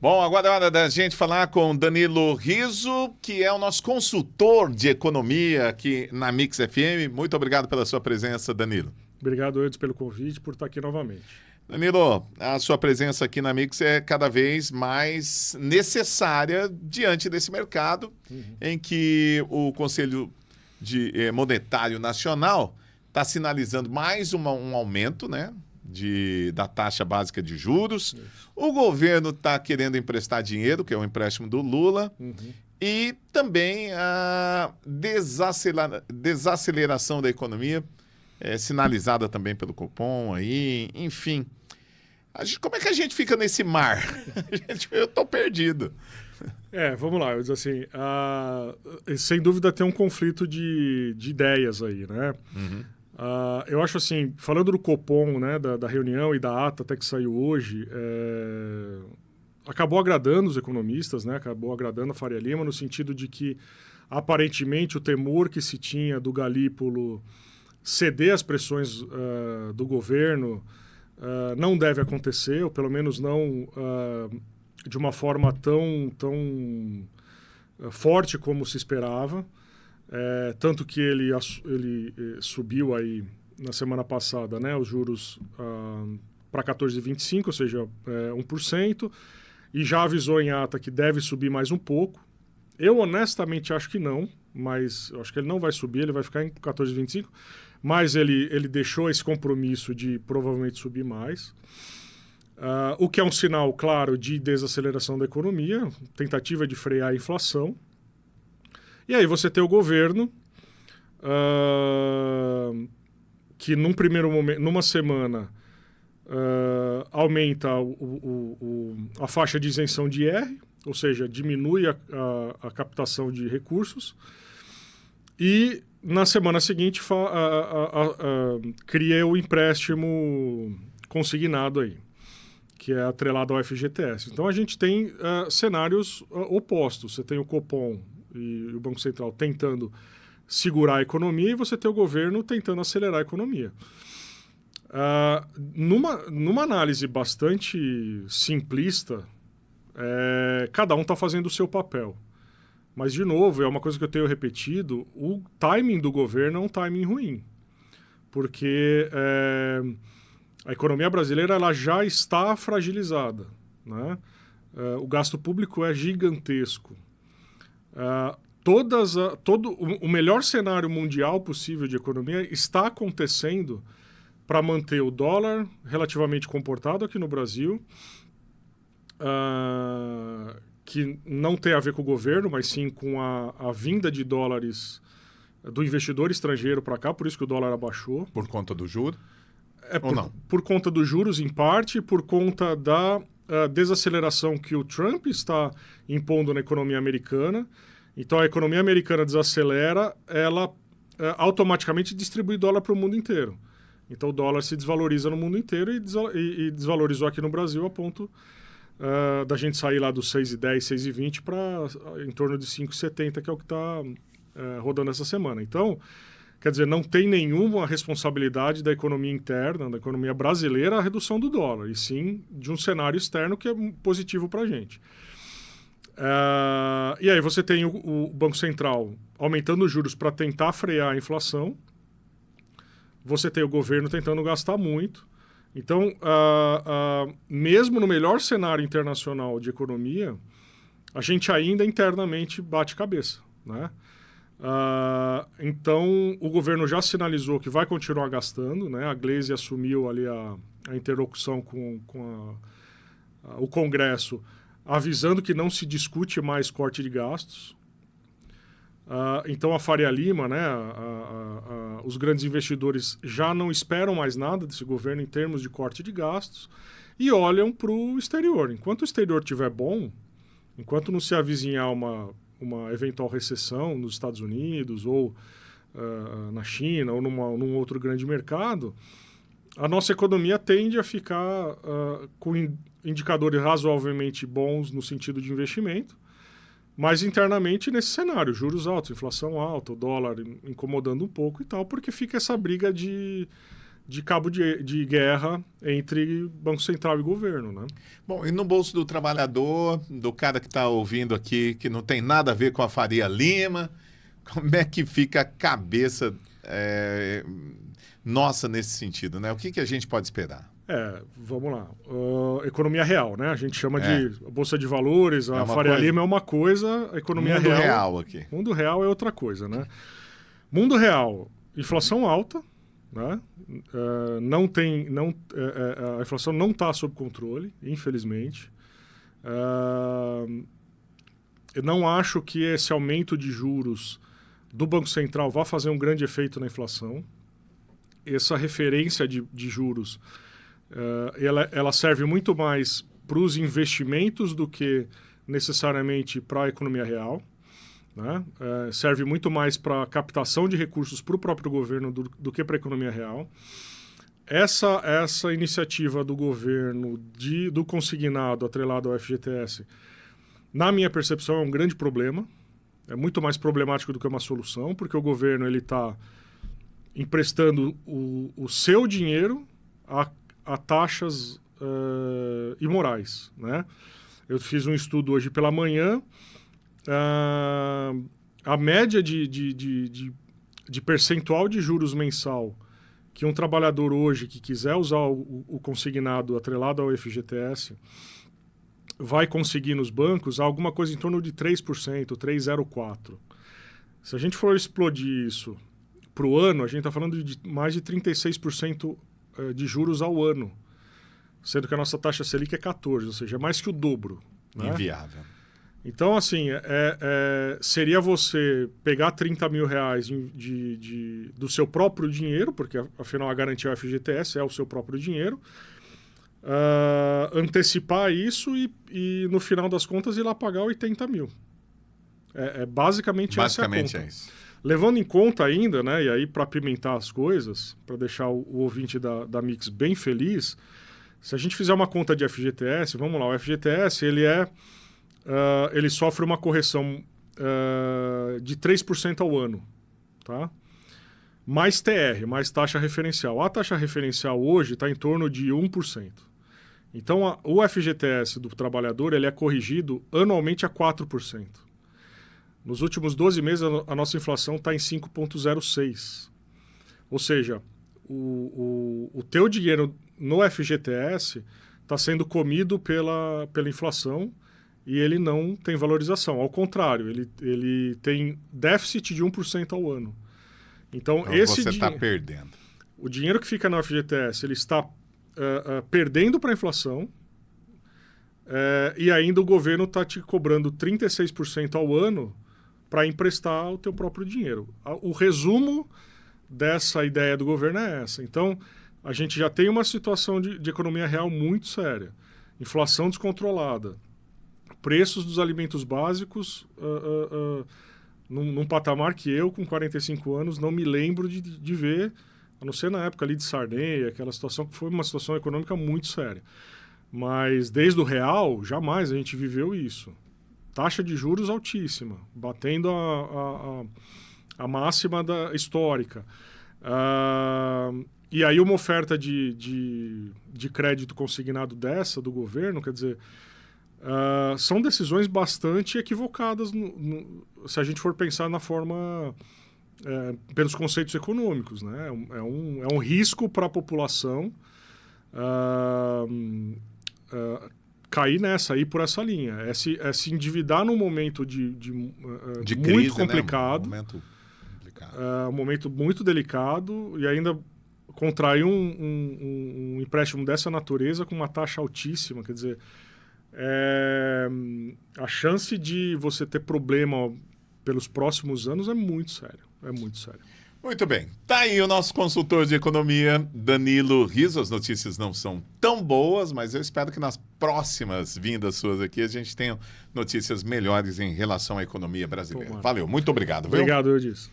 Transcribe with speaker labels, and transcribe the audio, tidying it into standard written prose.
Speaker 1: Bom, agora é hora da gente falar com Danilo Riso, que é o nosso consultor de economia aqui na Mix FM. Muito obrigado pela sua presença, Danilo.
Speaker 2: Obrigado, Edson, pelo convite, por estar aqui novamente.
Speaker 1: Danilo, a sua presença aqui na Mix é cada vez mais necessária diante desse mercado em que o Conselho Monetário Nacional está sinalizando mais um aumento, né? Da taxa básica de juros. O governo está querendo emprestar dinheiro, que é o empréstimo do Lula, e também a desaceleração da economia, sinalizada também pelo Copom, aí, enfim. Como é que a gente fica nesse mar? Eu estou perdido.
Speaker 2: Vamos lá, eu digo assim, sem dúvida tem um conflito de ideias aí, né? Eu acho assim, falando do Copom, né, da reunião e da ata até que saiu hoje, acabou agradando os economistas, né, acabou agradando a Faria Lima, no sentido de que, aparentemente, o temor que se tinha do Galípolo ceder às pressões do governo não deve acontecer, ou pelo menos não de uma forma tão forte como se esperava. Tanto que ele subiu aí na semana passada, né, os juros para 14,25, ou seja, 1%, e já avisou em ata que deve subir mais um pouco. Eu honestamente acho que não, mas eu acho que ele não vai subir, ele vai ficar em 14,25, mas ele deixou esse compromisso de provavelmente subir mais. O que é um sinal claro de desaceleração da economia, tentativa de frear a inflação. E aí você tem o governo que num primeiro momento, numa semana, aumenta a faixa de isenção de IR, ou seja, diminui a captação de recursos, e na semana seguinte cria o empréstimo consignado aí, que é atrelado ao FGTS. Então a gente tem cenários opostos. Você tem o Copom e o Banco Central tentando segurar a economia e você tem o governo tentando acelerar a economia. Numa análise bastante simplista, cada um está fazendo o seu papel. Mas, de novo, é uma coisa que eu tenho repetido, o timing do governo é um timing ruim. Porque a economia brasileira ela já está fragilizada, né? O gasto público é gigantesco. O melhor cenário mundial possível de economia está acontecendo para manter o dólar relativamente comportado aqui no Brasil, que não tem a ver com o governo, mas sim com a vinda de dólares do investidor estrangeiro para cá, por isso que o dólar abaixou.
Speaker 1: Por conta do juro?
Speaker 2: Por conta dos juros, em parte, por conta da desaceleração que o Trump está impondo na economia americana. Então, a economia americana desacelera, ela automaticamente distribui dólar para o mundo inteiro. Então, o dólar se desvaloriza no mundo inteiro e desvalorizou aqui no Brasil a ponto da gente sair lá dos 6,10, 6,20 para em torno de 5,70, que é o que está rodando essa semana. Então, quer dizer, não tem nenhuma responsabilidade da economia interna, da economia brasileira, a redução do dólar, e sim de um cenário externo que é positivo para a gente. E aí você tem o Banco Central aumentando os juros para tentar frear a inflação. Você tem o governo tentando gastar muito. Então, mesmo no melhor cenário internacional de economia, a gente ainda internamente bate cabeça, né? Então, o governo já sinalizou que vai continuar gastando, né? A Gleisi assumiu ali a interlocução com o Congresso, avisando que não se discute mais corte de gastos. Então, a Faria Lima, né, os grandes investidores já não esperam mais nada desse governo em termos de corte de gastos e olham para o exterior. Enquanto o exterior estiver bom, enquanto não se avizinhar uma eventual recessão nos Estados Unidos ou na China ou num outro grande mercado, a nossa economia tende a ficar com indicadores razoavelmente bons no sentido de investimento, mas internamente nesse cenário, juros altos, inflação alta, o dólar incomodando um pouco e tal, porque fica essa briga de de cabo de guerra entre Banco Central e governo, né?
Speaker 1: Bom, e no bolso do trabalhador, do cara que está ouvindo aqui, que não tem nada a ver com a Faria Lima, como é que fica a cabeça nossa nesse sentido, né? O que a gente pode esperar?
Speaker 2: Vamos lá. Economia real, né? A gente chama de Bolsa de Valores, a Faria Lima é uma coisa, a economia
Speaker 1: mundo real aqui.
Speaker 2: Mundo real é outra coisa, né? Mundo real, inflação alta, né? A inflação não está sob controle, infelizmente. Eu não acho que esse aumento de juros do Banco Central vá fazer um grande efeito na inflação. Essa referência de juros ela serve muito mais para os investimentos do que necessariamente para a economia real, né? Serve muito mais para a captação de recursos para o próprio governo do que para a economia real. Essa iniciativa do governo do consignado atrelado ao FGTS, na minha percepção, é um grande problema. É muito mais problemático do que uma solução, porque o governo está emprestando o seu dinheiro a taxas imorais, né? Eu fiz um estudo hoje pela manhã. A média de percentual de juros mensal que um trabalhador hoje que quiser usar o consignado atrelado ao FGTS vai conseguir nos bancos alguma coisa em torno de 3%, 3,04%. Se a gente for explodir isso para o ano, a gente está falando de mais de 36% de juros ao ano, sendo que a nossa taxa Selic é 14%, ou seja, é mais que o dobro. Né?
Speaker 1: Inviável.
Speaker 2: Então, assim, seria você pegar 30 mil reais do seu próprio dinheiro, porque afinal a garantia é o FGTS, é o seu próprio dinheiro, antecipar isso e no final das contas ir lá pagar 80 mil. Basicamente essa é a conta.
Speaker 1: É isso.
Speaker 2: Levando em conta ainda, né, e aí para apimentar as coisas, para deixar o ouvinte da Mix bem feliz, se a gente fizer uma conta de FGTS, vamos lá, o FGTS ele sofre uma correção de 3% ao ano, tá? Mais TR, mais taxa referencial. A taxa referencial hoje está em torno de 1%. Então, o FGTS do trabalhador ele é corrigido anualmente a 4%. Nos últimos 12 meses, a nossa inflação está em 5,06%. Ou seja, o teu dinheiro no FGTS está sendo comido pela inflação e ele não tem valorização. Ao contrário, ele tem déficit de 1% ao ano. Então
Speaker 1: você está perdendo.
Speaker 2: O dinheiro que fica no FGTS ele está perdendo para a inflação e ainda o governo está te cobrando 36% ao ano para emprestar o teu próprio dinheiro. O resumo dessa ideia do governo é essa. Então, a gente já tem uma situação de economia real muito séria. Inflação descontrolada. Preços dos alimentos básicos num patamar que eu, com 45 anos, não me lembro de ver, a não ser na época ali de Sarney, aquela situação que foi uma situação econômica muito séria. Mas desde o real, jamais a gente viveu isso. Taxa de juros altíssima, batendo a máxima histórica. E aí uma oferta de crédito consignado dessa, do governo, quer dizer, são decisões bastante equivocadas se a gente for pensar na forma, pelos conceitos econômicos. Né? É um risco para a população cair ir por essa linha. Se endividar num momento de
Speaker 1: crise,
Speaker 2: muito complicado,
Speaker 1: né? Um momento complicado.
Speaker 2: Um momento muito delicado, e ainda contrair um empréstimo dessa natureza com uma taxa altíssima, quer dizer, a chance de você ter problema pelos próximos anos é muito sério. É muito sério.
Speaker 1: Muito bem. Tá aí o nosso consultor de economia, Danilo Riso. As notícias não são tão boas, mas eu espero que nas próximas vindas suas aqui a gente tenha notícias melhores em relação à economia brasileira. Valeu, muito obrigado.
Speaker 2: Obrigado, eu disse.